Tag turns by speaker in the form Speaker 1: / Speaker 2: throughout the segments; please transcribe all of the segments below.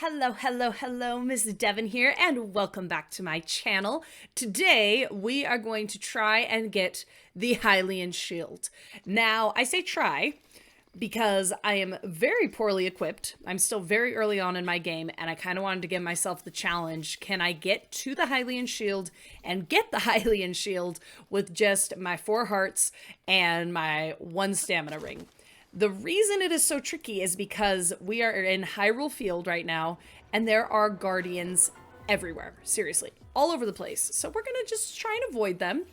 Speaker 1: Hello, hello, hello, Miss Devon here, and welcome back to my channel. Today, we are going to try and get the Hylian shield. Now, I say try because I am very poorly equipped. I'm still very early on in my game, and I kind of wanted to give myself the challenge. Can I get to the Hylian shield and get the Hylian shield with just my 4 hearts and my 1 stamina ring? The reason it is so tricky is because we are in Hyrule Field right now, and there are guardians everywhere. Seriously, all over the place. So we're gonna just try and avoid them.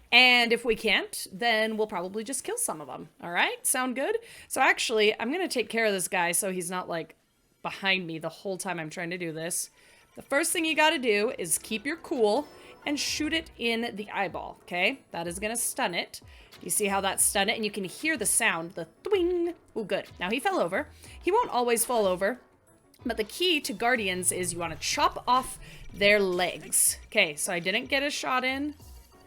Speaker 1: And if we can't, then we'll probably just kill some of them. All right, sound good? So actually, I'm gonna take care of this guy so he's not like behind me the whole time I'm trying to do this. The first thing you gotta do is keep your cool and shoot it in the eyeball, okay? That is gonna stun it. You see how that stunned it? And you can hear the sound, the twing. Oh, good. Now he fell over. He won't always fall over, but the key to guardians is you want to chop off their legs. Okay, so I didn't get a shot in.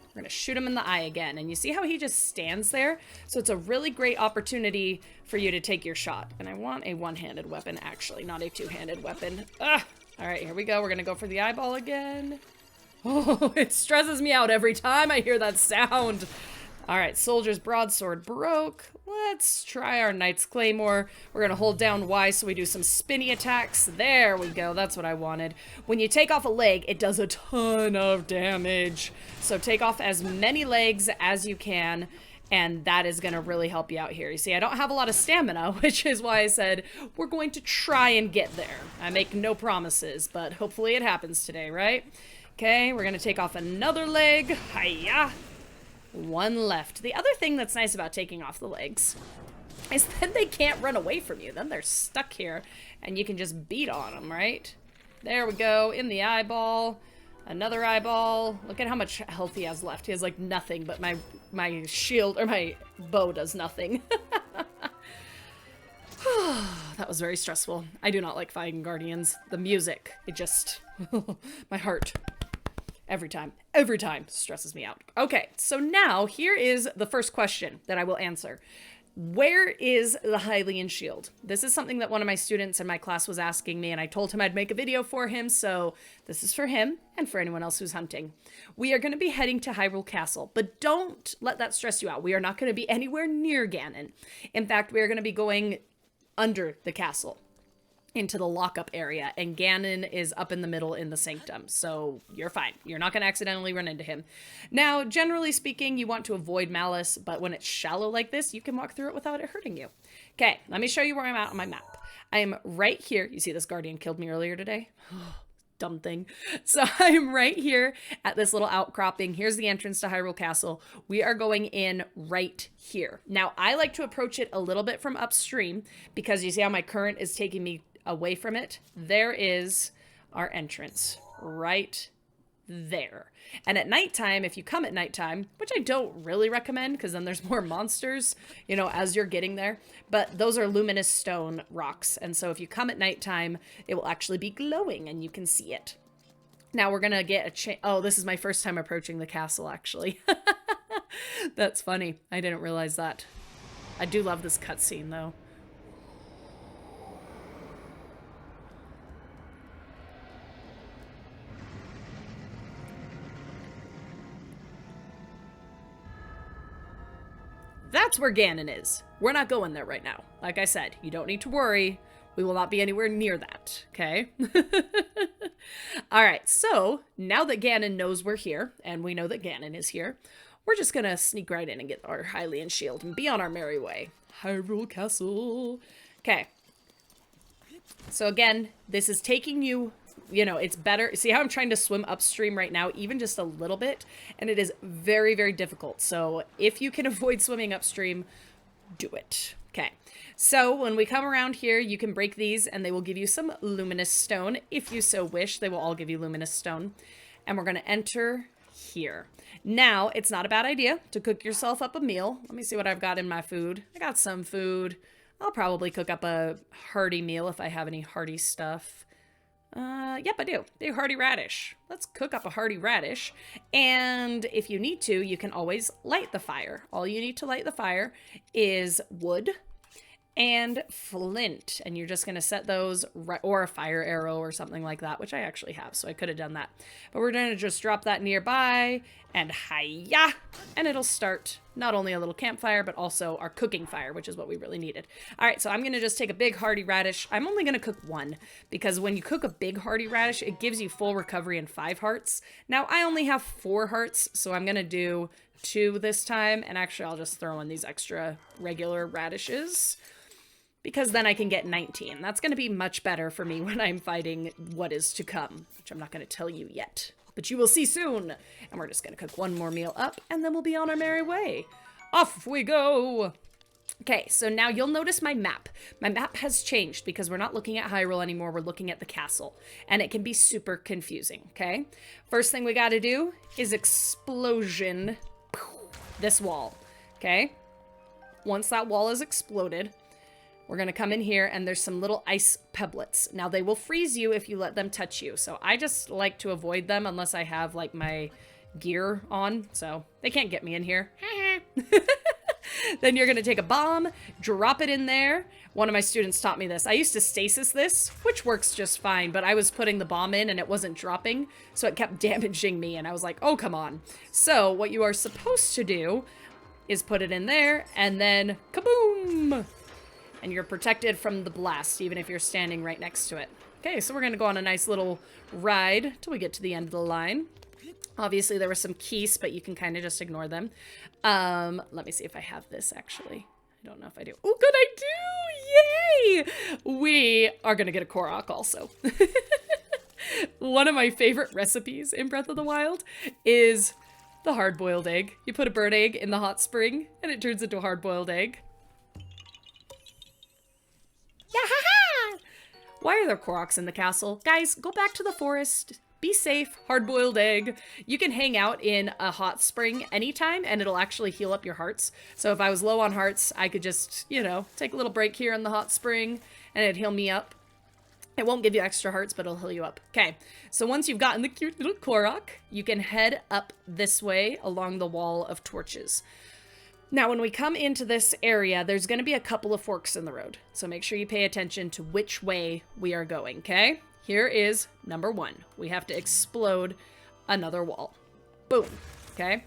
Speaker 1: We're gonna shoot him in the eye again. And you see how he just stands there? So it's a really great opportunity for you to take your shot. And I want a one-handed weapon, actually, not a two-handed weapon. Ugh. All right, here we go. We're gonna go for the eyeball again. Oh, it stresses me out every time I hear that sound. All right, Soldier's Broadsword broke. Let's try our Knight's Claymore. We're gonna hold down Y so we do some spinny attacks. There we go, that's what I wanted. When you take off a leg, it does a ton of damage. So take off as many legs as you can, and that is gonna really help you out here. You see, I don't have a lot of stamina, which is why I said we're going to try and get there. I make no promises, but hopefully it happens today, right? Okay, we're gonna take off another leg. Hiya! 1 left. The other thing that's nice about taking off the legs is that they can't run away from you. Then they're stuck here, and you can just beat on them, right? There we go, in the eyeball. Another eyeball. Look at how much health he has left. He has like nothing, but my shield, or my bow does nothing. That was very stressful. I do not like fighting guardians. The music, it just, my heart. Every time stresses me out. Okay, so now here is the first question that I will answer. Where is the Hylian shield? This is something that one of my students in my class was asking me, and I told him I'd make a video for him, so this is for him and for anyone else who's hunting. We are going to be heading to Hyrule Castle, but don't let that stress you out. We are not going to be anywhere near Ganon. In fact, we are going to be going under the castle, into the lockup area, and Ganon is up in the middle in the sanctum, so you're fine. You're not going to accidentally run into him. Now, generally speaking, you want to avoid malice, but when it's shallow like this, you can walk through it without it hurting you. Okay, let me show you where I'm at on my map. I am right here. You see this guardian killed me earlier today? Dumb thing. So I'm right here at this little outcropping. Here's the entrance to Hyrule Castle. We are going in right here. Now, I like to approach it a little bit from upstream because you see how my current is taking me away from it. There is our entrance right there. And at nighttime, if you come at nighttime, which I don't really recommend because then there's more monsters, you know, as you're getting there, but those are luminous stone rocks. And so if you come at nighttime, it will actually be glowing and you can see it. Now we're gonna get oh, this is my first time approaching the castle, actually. That's funny. I didn't realize that. I do love this cutscene though. That's where Ganon is. We're not going there right now. Like I said, you don't need to worry. We will not be anywhere near that, okay? All right, so now that Ganon knows we're here, and we know that Ganon is here, we're just gonna sneak right in and get our Hylian shield and be on our merry way. Hyrule Castle. Okay. So again, this is taking you, you know, it's better. See how I'm trying to swim upstream right now, even just a little bit, and it is very, very difficult. So if you can avoid swimming upstream, do it. Okay. So when we come around here, you can break these and they will give you some luminous stone. If you so wish, they will all give you luminous stone. And we're going to enter here. Now, it's not a bad idea to cook yourself up a meal. Let me see what I've got in my food. I got some food. I'll probably cook up a hearty meal if I have any hearty stuff. Yep, I do. Do hearty radish. Let's cook up a hearty radish. And if you need to, you can always light the fire. All you need to light the fire is wood and flint. And you're just going to set those, or a fire arrow or something like that, which I actually have, so I could have done that. But we're going to just drop that nearby, and hiya! And it'll start not only a little campfire, but also our cooking fire, which is what we really needed. All right, so I'm going to just take a big hearty radish. I'm only going to cook one, because when you cook a big hearty radish, it gives you full recovery and 5 hearts. Now, I only have 4 hearts, so I'm going to do 2 this time, and actually I'll just throw in these extra regular radishes, because then I can get 19. That's going to be much better for me when I'm fighting what is to come, which I'm not going to tell you yet, but you will see soon. And we're just going to cook one more meal up, and then we'll be on our merry way. Off we go! Okay, so now you'll notice my map. My map has changed because we're not looking at Hyrule anymore, we're looking at the castle. And it can be super confusing, okay? First thing we gotta do is explosion this wall, okay? Once that wall is exploded, we're going to come in here, and there's some little ice pebblets. Now, they will freeze you if you let them touch you, so I just like to avoid them unless I have, like, my gear on, so they can't get me in here. Then you're going to take a bomb, drop it in there. One of my students taught me this. I used to stasis this, which works just fine, but I was putting the bomb in and it wasn't dropping, so it kept damaging me, and I was like, oh, come on. So what you are supposed to do is put it in there, and then kaboom! And you're protected from the blast, even if you're standing right next to it. Okay, so we're going to go on a nice little ride till we get to the end of the line. Obviously, there were some keys, but you can kind of just ignore them. Let me see if I have this, actually. I don't know if I do. Oh, good, I do! Yay! We are going to get a Korok also. One of my favorite recipes in Breath of the Wild is the hard-boiled egg. You put a bird egg in the hot spring, and it turns into a hard-boiled egg. Why are there Koroks in the castle? Guys, go back to the forest. Be safe. Hard-boiled egg. You can hang out in a hot spring anytime, and it'll actually heal up your hearts. So if I was low on hearts, I could just, you know, take a little break here in the hot spring, and it'd heal me up. It won't give you extra hearts, but it'll heal you up. Okay, so once you've gotten the cute little Korok, you can head up this way along the wall of torches. Now, when we come into this area, there's going to be a couple of forks in the road. So make sure you pay attention to which way we are going, okay? Here is number 1. We have to explode another wall. Boom. Okay?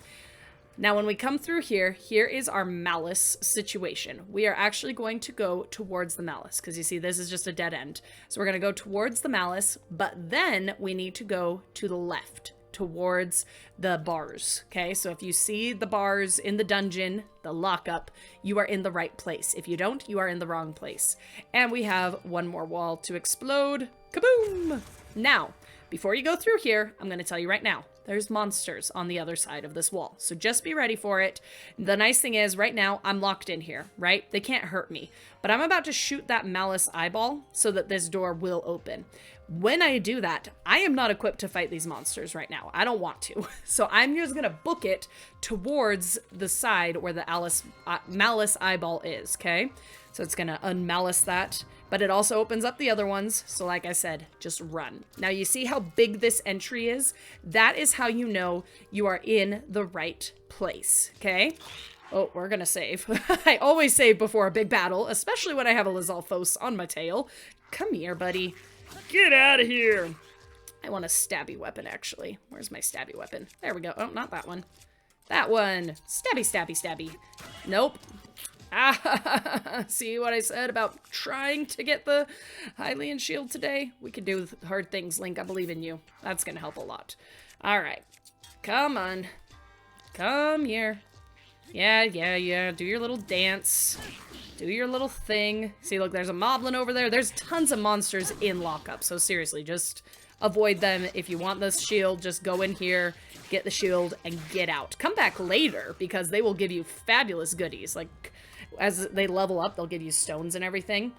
Speaker 1: Now, when we come through here, here is our malice situation. We are actually going to go towards the malice, because you see, this is just a dead end. So we're going to go towards the malice, but then we need to go to the left, towards the bars. Okay, so if you see the bars in the dungeon, the lockup, you are in the right place. If you don't, you are in the wrong place. And we have one more wall to explode. Kaboom! Now, before you go through here, I'm going to tell you right now, there's monsters on the other side of this wall. So just be ready for it. The nice thing is, right now, I'm locked in here, right? They can't hurt me. But I'm about to shoot that malice eyeball so that this door will open. When I do that, I am not equipped to fight these monsters right now. I don't want to. So I'm just going to book it towards the side where the malice eyeball is, okay? So it's going to unmalice that. But it also opens up the other ones. So like I said, just run. Now you see how big this entry is? That is how you know you are in the right place, okay? Oh, we're going to save. I always save before a big battle, especially when I have a Lizalfos on my tail. Come here, buddy. Get out of here. I want a stabby weapon, actually. Where's my stabby weapon? There we go. Oh, not that one. That one. Stabby, stabby, stabby. Nope. Ah, see what I said about trying to get the Hylian shield today? We can do hard things, Link. I believe in you. That's going to help a lot. All right. Come on. Come here. Yeah. Do your little dance. Do your little thing. See, look, there's a moblin over there. There's tons of monsters in lockup. So seriously, just avoid them. If you want this shield, just go in here, get the shield, and get out. Come back later, because they will give you fabulous goodies. Like, as they level up, they'll give you stones and everything.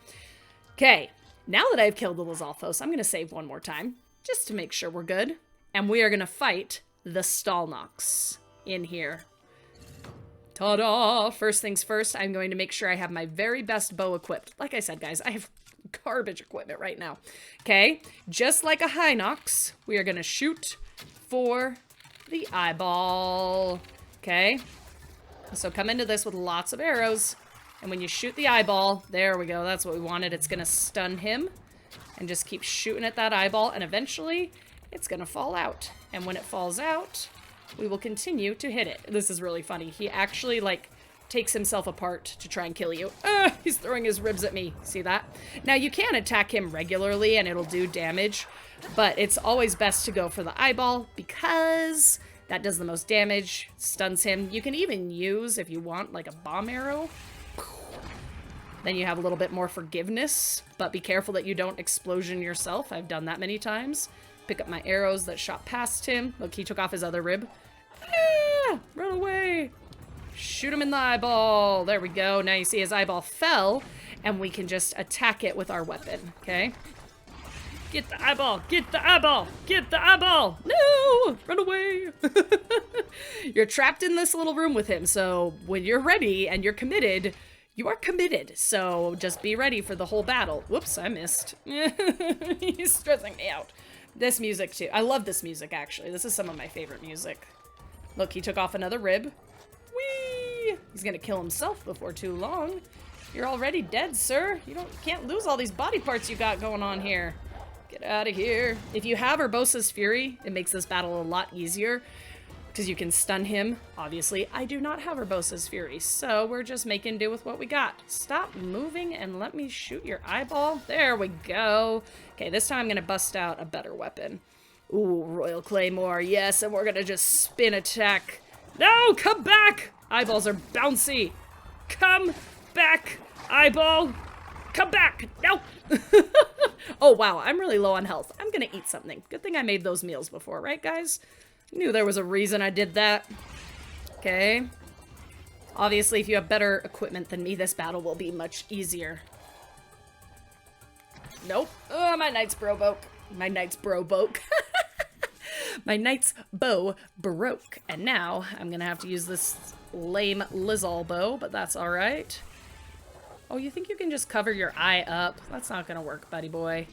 Speaker 1: Okay, now that I've killed the Lizalfos, I'm going to save one more time, just to make sure we're good. And we are going to fight the Stalnox in here. Ta-da! First things first, I'm going to make sure I have my very best bow equipped. Like I said, guys, I have garbage equipment right now. Okay, just like a Hynox, we are going to shoot for the eyeball. Okay, so come into this with lots of arrows. And when you shoot the eyeball, there we go, that's what we wanted. It's gonna stun him. And just keep shooting at that eyeball, and eventually it's gonna fall out. And when it falls out, we will continue to hit it. This is really funny. He actually, like, takes himself apart to try and kill you. He's throwing his ribs at me. See that? Now, you can attack him regularly and it'll do damage, but it's always best to go for the eyeball because that does the most damage, stuns him. You can even use, if you want, like a bomb arrow. Then you have a little bit more forgiveness, but be careful that you don't explosion yourself. I've done that many times. Pick up my arrows that shot past him. Look, he took off his other rib. Ah, run away. Shoot him in the eyeball. There we go. Now you see his eyeball fell, and we can just attack it with our weapon, okay? Get the eyeball! Get the eyeball! Get the eyeball! No! Run away! You're trapped in this little room with him, so when you're ready and you're committed, you are committed, so just be ready for the whole battle. Whoops, I missed. He's stressing me out. This music, too. I love this music, actually. This is some of my favorite music. Look, he took off another rib. Whee! He's gonna kill himself before too long. You're already dead, sir. You can't lose all these body parts you got going on here. Get out of here. If you have Urbosa's Fury, it makes this battle a lot easier. Because you can stun him. Obviously, I do not have Urbosa's Fury, so we're just making do with what we got. Stop moving and let me shoot your eyeball. There we go. Okay, this time I'm going to bust out a better weapon. Ooh, Royal Claymore, yes, and we're going to just spin attack. No, come back! Eyeballs are bouncy. Come back, eyeball. Come back. No. Oh, wow, I'm really low on health. I'm going to eat something. Good thing I made those meals before, right, guys? Knew there was a reason I did that. Okay. Obviously, if you have better equipment than me, this battle will be much easier. Nope. Oh, my knight's bro broke. My knight's bro broke. My knight's bow broke. And now I'm gonna have to use this lame Lizzle bow, but that's alright. Oh, you think you can just cover your eye up? That's not gonna work, buddy boy.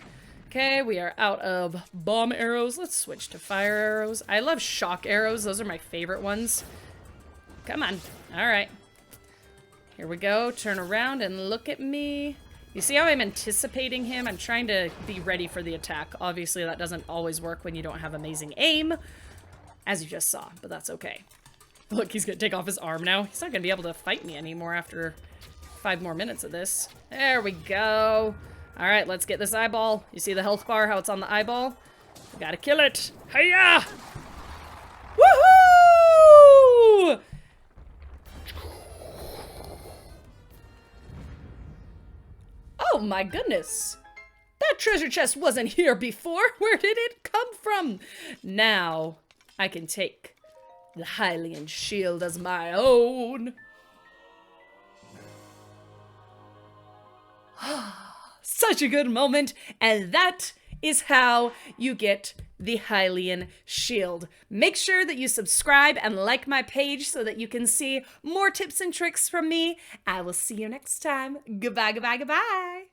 Speaker 1: Okay, we are out of bomb arrows. Let's switch to fire arrows. I love shock arrows. Those are my favorite ones. Come on. All right. Here we go. Turn around and look at me. You see how I'm anticipating him? I'm trying to be ready for the attack. Obviously, that doesn't always work when you don't have amazing aim, as you just saw, but that's okay. Look, he's going to take off his arm now. He's not going to be able to fight me anymore after 5 more minutes of this. There we go. All right, let's get this eyeball. You see the health bar, how it's on the eyeball? We gotta kill it. Hiya! Woohoo! Oh my goodness. That treasure chest wasn't here before. Where did it come from? Now I can take the Hylian shield as my own. Such a good moment, and that is how you get the Hylian shield. Make sure that you subscribe and like my page so that you can see more tips and tricks from me. I will see you next time. Goodbye, goodbye, goodbye.